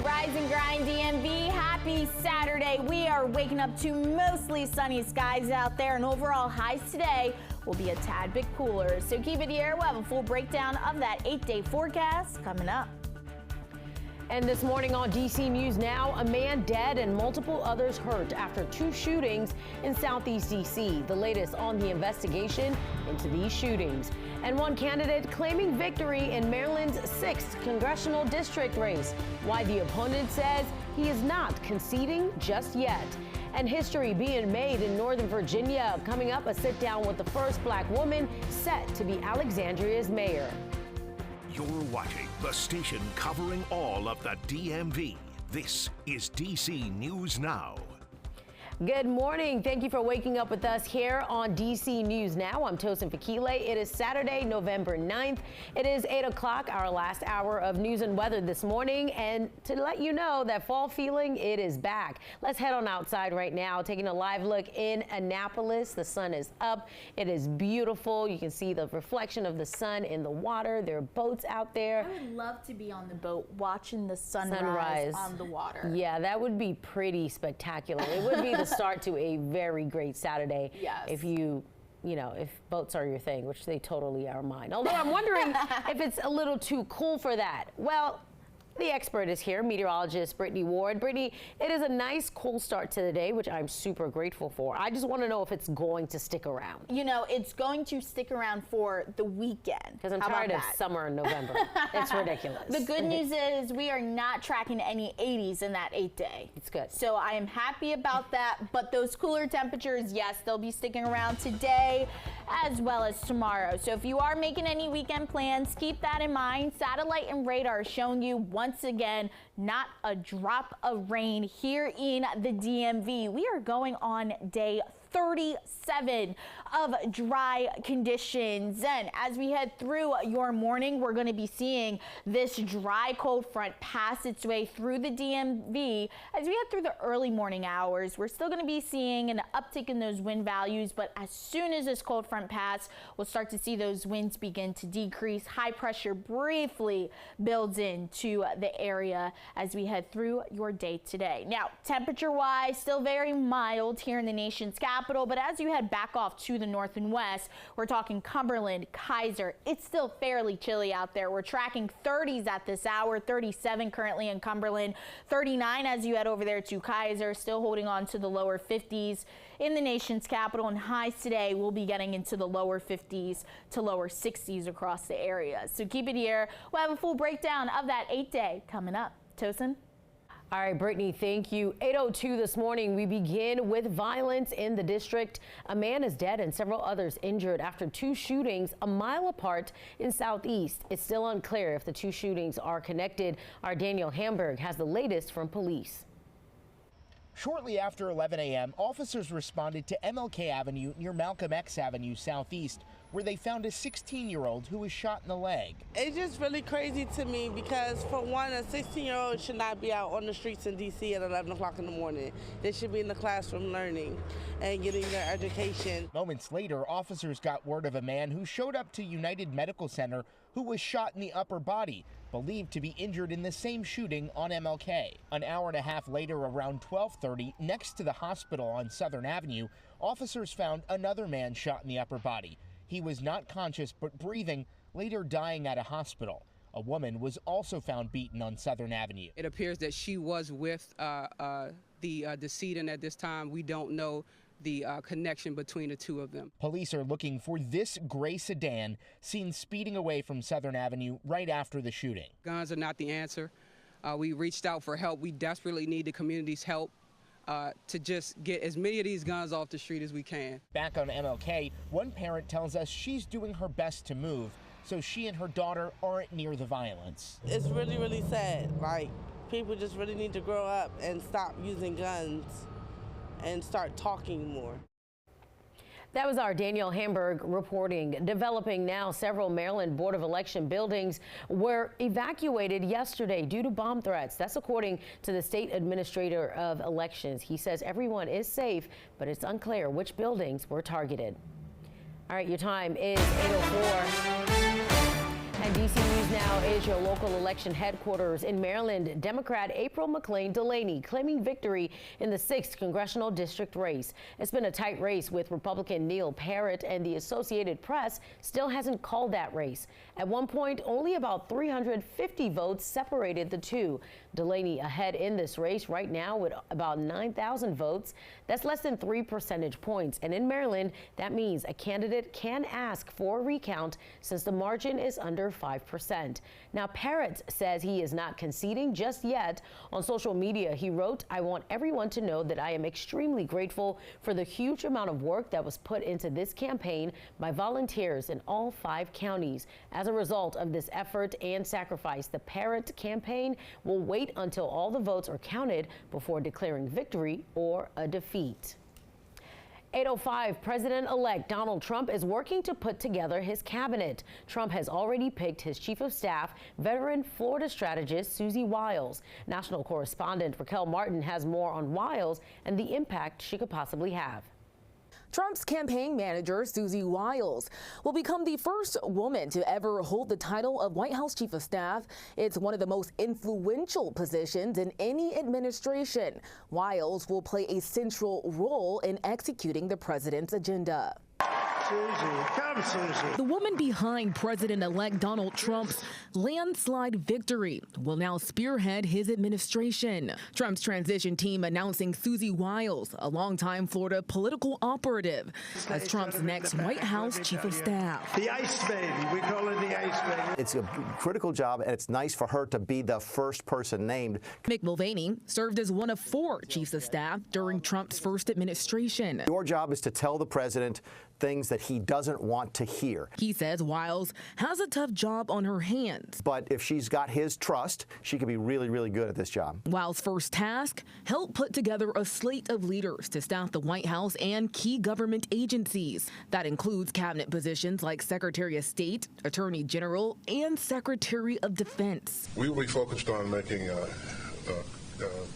Rise and Grind DMV, happy Saturday. We are waking up to mostly sunny skies out there, and overall highs today will be a tad bit cooler. So keep it here. We'll have a full breakdown of that 8-day forecast coming up. And this morning on DC News Now, a man dead and multiple others hurt after two shootings in Southeast DC. The latest on the investigation into these shootings. And one candidate claiming victory in Maryland's 6th congressional district race. Why the opponent says he is not conceding just yet. And history being made in Northern Virginia. Coming up, a sit down with the first black woman set to be Alexandria's mayor. You're watching the station covering all of the DMV. This is DC News Now. Good morning. Thank you for waking up with us here on DC News Now. I'm Tosin Fakile. It is Saturday, November 9th. It is 8 o'clock, our last hour of news and weather this morning. And to let you know that fall feeling, it is back. Let's head on outside right now, taking a live look in Annapolis. The sun is up. It is beautiful. You can see the reflection of the sun in the water. There are boats out there. I would love to be on the boat watching the sunrise on the water. Yeah, that would be pretty spectacular. It would be the start to a very great Saturday. Yes. If if boats are your thing, which they totally are mine. Although I'm wondering if it's a little too cool for that. Well, the expert is here, meteorologist Brittany Ward. Brittany, it is a nice cool start to the day, which I'm super grateful for. I just want to know if it's going to stick around. You know, it's going to stick around for the weekend. Because I'm tired of summer in November. It's ridiculous. The good news is we are not tracking any 80s in that 8-day. It's good. So I am happy about that. But those cooler temperatures, yes, they'll be sticking around today as well as tomorrow. So if you are making any weekend plans, keep that in mind. Satellite and radar are showing you once again, not a drop of rain here in the DMV. We are going on day 37 of dry conditions. And as we head through your morning, we're going to be seeing this dry cold front pass its way through the DMV. As we head through the early morning hours, we're still going to be seeing an uptick in those wind values. But as soon as this cold front pass, we'll start to see those winds begin to decrease. High pressure briefly builds into the area as we head through your day today. Now, temperature wise, still very mild here in the nation's capital. But as you head back off to the north and west, we're talking Cumberland, Kaiser. It's still fairly chilly out there. We're tracking 30s at this hour, 37 currently in Cumberland, 39 as you head over there to Kaiser, still holding on to the lower 50s in the nation's capital, and highs today will be getting into the lower 50s to lower 60s across the area. So keep it here. We'll have a full breakdown of that 8-day coming up. Tosin? All right, Brittany, thank you. 8:02 this morning, we begin with violence in the district. A man is dead and several others injured after two shootings a mile apart in Southeast. It's still unclear if the two shootings are connected. Our Daniel Hamburg has the latest from police. Shortly after 11 a.m., officers responded to MLK Avenue near Malcolm X Avenue Southeast, where they found a 16-year-old who was shot in the leg. It's just really crazy to me because, for one, a 16-year-old should not be out on the streets in D.C. at 11 o'clock in the morning. They should be in the classroom learning and getting their education. Moments later, officers got word of a man who showed up to United Medical Center who was shot in the upper body, believed to be injured in the same shooting on MLK. An hour and a half later, around 12:30, next to the hospital on Southern Avenue, officers found another man shot in the upper body. He was not conscious but breathing, later dying at a hospital. A woman was also found beaten on Southern Avenue. It appears that she was with the decedent at this time. We don't know the connection between the two of them. Police are looking for this gray sedan seen speeding away from Southern Avenue right after the shooting. Guns are not the answer. We reached out for help. We desperately need the community's help to just get as many of these guns off the street as we can. Back on MLK, one parent tells us she's doing her best to move so she and her daughter aren't near the violence. It's really, really sad. Like, people just really need to grow up and stop using guns and start talking more. That was our Daniel Hamburg reporting. Developing now, several Maryland Board of Election buildings were evacuated yesterday due to bomb threats. That's according to the state administrator of elections. He says everyone is safe, but it's unclear which buildings were targeted. All right, your time is 8:04. And DC News Now is your local election headquarters. In Maryland, Democrat April McClain Delaney claiming victory in the 6th congressional district race. It's been a tight race with Republican Neil Parrott, and the Associated Press still hasn't called that race. At one point, only about 350 votes separated the two. Delaney ahead in this race right now with about 9,000 votes. That's less than 3 percentage points. And in Maryland, that means a candidate can ask for a recount since the margin is under 5%. Now, Parrott says he is not conceding just yet. On social media, he wrote, "I want everyone to know that I am extremely grateful for the huge amount of work that was put into this campaign by volunteers in all 5 counties. As a result of this effort and sacrifice, the Parrott campaign will wait until all the votes are counted before declaring victory or a defeat." 8:05, President-elect Donald Trump is working to put together his cabinet. Trump has already picked his chief of staff, veteran Florida strategist Susie Wiles. National correspondent Raquel Martin has more on Wiles and the impact she could possibly have. Trump's campaign manager, Susie Wiles, will become the first woman to ever hold the title of White House Chief of Staff. It's one of the most influential positions in any administration. Wiles will play a central role in executing the president's agenda. Susie, come, Susie. The woman behind President-elect Donald Trump's landslide victory will now spearhead his administration. Trump's transition team announcing Susie Wiles, a longtime Florida political operative, as Trump's next White House chief of staff. The ice baby. We call her the ice baby. It's a critical job, and it's nice for her to be the first person named. Mick Mulvaney served as one of 4 chiefs of staff during Trump's first administration. Your job is to tell the president things that he doesn't want to hear. He says Wiles has a tough job on her hands. But if she's got his trust, she can be really, really good at this job. Wiles' first task, help put together a slate of leaders to staff the White House and key government agencies. That includes cabinet positions like Secretary of State, Attorney General, and Secretary of Defense. We will be focused on making a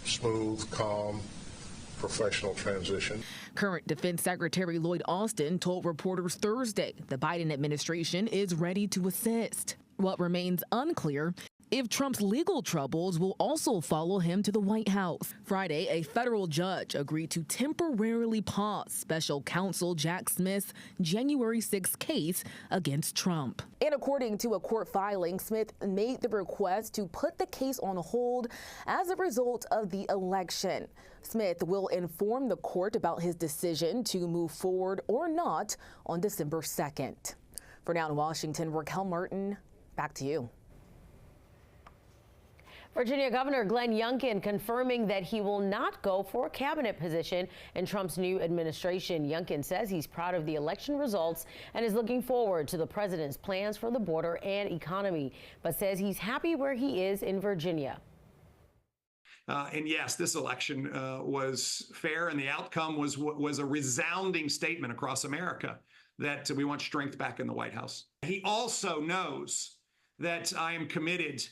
smooth, calm, professional transition. Current Defense Secretary Lloyd Austin told reporters Thursday the Biden administration is ready to assist. What remains unclear if Trump's legal troubles will also follow him to the White House. Friday, a federal judge agreed to temporarily pause special counsel Jack Smith's January 6 case against Trump. And according to a court filing, Smith made the request to put the case on hold as a result of the election. Smith will inform the court about his decision to move forward or not on December 2nd. For now in Washington, Raquel Martin, back to you. Virginia Governor Glenn Youngkin confirming that he will not go for a cabinet position in Trump's new administration. Youngkin says he's proud of the election results and is looking forward to the president's plans for the border and economy, but says he's happy where he is in Virginia. And yes, this election was fair, and the outcome was a resounding statement across America that we want strength back in the White House. He also knows that I am committed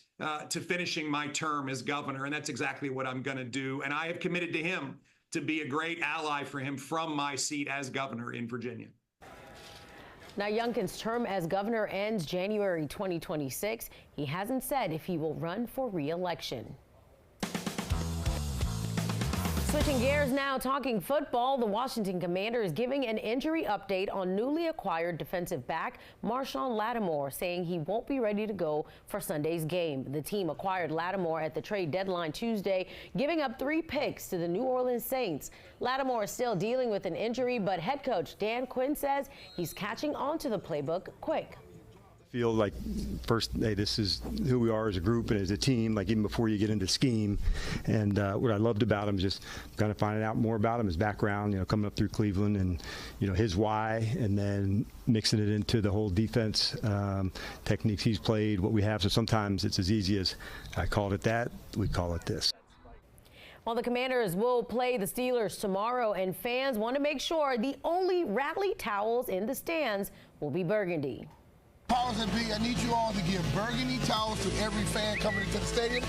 to finishing my term as governor, and that's exactly what I'm going to do. And I have committed to him to be a great ally for him from my seat as governor in Virginia. Now, Youngkin's term as governor ends January 2026. He hasn't said if he will run for re-election. Switching gears now, talking football, the Washington Commanders giving an injury update on newly acquired defensive back Marshon Lattimore, saying he won't be ready to go for Sunday's game. The team acquired Lattimore at the trade deadline Tuesday, giving up 3 picks to the New Orleans Saints. Lattimore is still dealing with an injury, but head coach Dan Quinn says he's catching on to the playbook quick. Feel like first, hey, this is who we are as a group and as a team, like even before you get into scheme. And what I loved about him is just kind of finding out more about him, his background, coming up through Cleveland and, his why, and then mixing it into the whole defense techniques he's played, what we have. So sometimes it's as easy as I called it that, we call it this. Well, the Commanders will play the Steelers tomorrow, and fans want to make sure the only rally towels in the stands will be burgundy. Powers and B, I need you all to give burgundy towels to every fan coming into the stadium.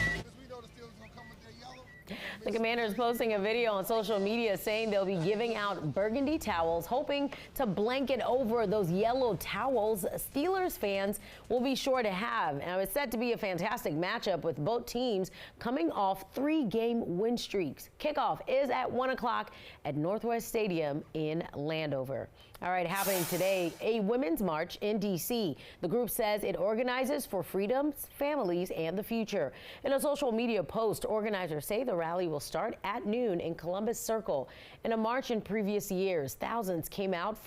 The Commander is posting a video on social media saying they'll be giving out burgundy towels, hoping to blanket over those yellow towels Steelers fans will be sure to have. Now, it's set to be a fantastic matchup with both teams coming off 3-game win streaks. Kickoff is at 1 o'clock at Northwest Stadium in Landover. All right, happening today, a women's march in D.C. The group says it organizes for freedoms, families, and the future. In a social media post, organizers say the rally will start at noon in Columbus Circle. In a march in previous years, thousands came out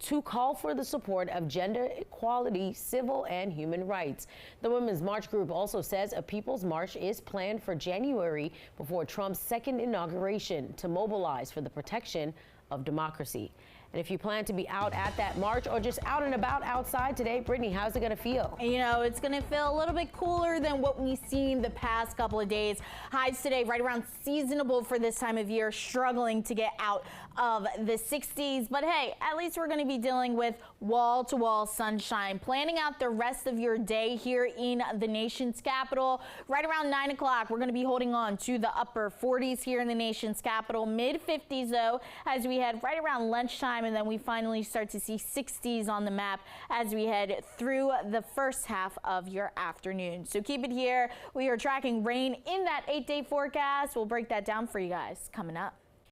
to call for the support of gender equality, civil and human rights. The Women's March group also says a People's March is planned for January before Trump's second inauguration to mobilize for the protection of democracy. And if you plan to be out at that march or just out and about outside today, Brittany, how's it going to feel? You know, it's going to feel a little bit cooler than what we've seen the past couple of days. Highs today right around seasonable for this time of year, struggling to get out of the 60s. But hey, at least we're going to be dealing with wall-to-wall sunshine. Planning out the rest of your day here in the nation's capital. Right around 9 o'clock, we're going to be holding on to the upper 40s here in the nation's capital. Mid-50s, though, as we head right around lunchtime. And then we finally start to see 60s on the map as we head through the first half of your afternoon. So keep it here. We are tracking rain in that 8-day forecast. We'll break that down for you guys coming up.